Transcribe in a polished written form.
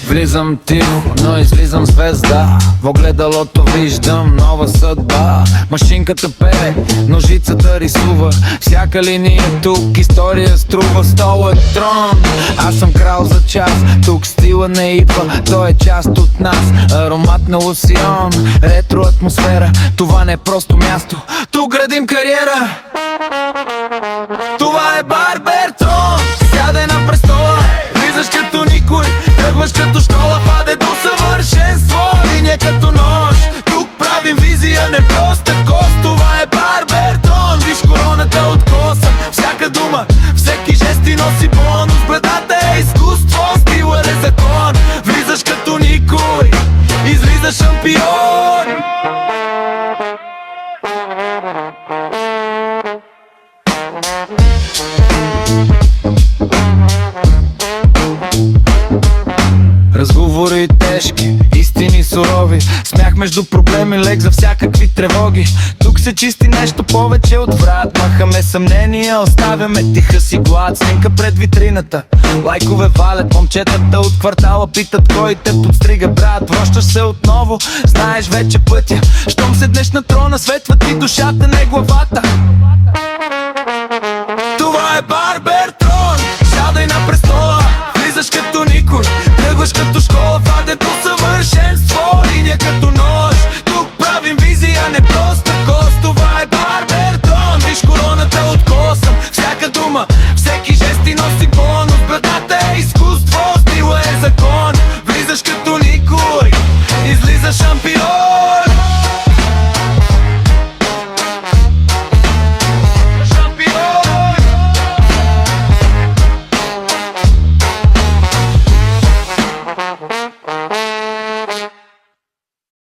Влизам тихо, но излизам звезда. В огледалото виждам нова съдба. Машинката пее, ножицата рисува. Всяка линия тук история струва. Стол е трон, аз съм крал за час. Тук стила не идва, той е част от нас. Аромат на лосион, ретро атмосфера. Това не е просто място, тук градим кариера. Това е Барбертрон, сядай на престола. Влизаш като никой, тръгваш като школа, паде до съвършенство. Линия като нож, тук правим визия, не проста кост. Това е Барбертрон, виж короната от коса. Всяка дума, всеки жест ти носи бонус. Брадата е изкуство, стилът е закон. Влизаш като никой, излизаш шампион. Разговори тежки, истини сурови. Смях между проблеми, лек за всякакви тревоги. Тук се чисти нещо повече от врат. Махаме съмнения, оставяме тиха си глад. Снимка пред витрината, лайкове валят. Момчетата от квартала питат кой те подстрига, брат. Връщаш се отново, знаеш вече пътя. Щом седнеш на трона, светва ти душата, не главата. Това е Барбертрон, сядай на престола. Влизаш като никой, тръгваш като школа, ваде до съвършенство. Линия като нож, тук правим визия, не проста кост. Това е Барбертрон, виж короната от коса. Всяка дума, всеки жест ти носи бонус. Брадата е изкуство, стила е закон. Влизаш като никой, излизаш шампион.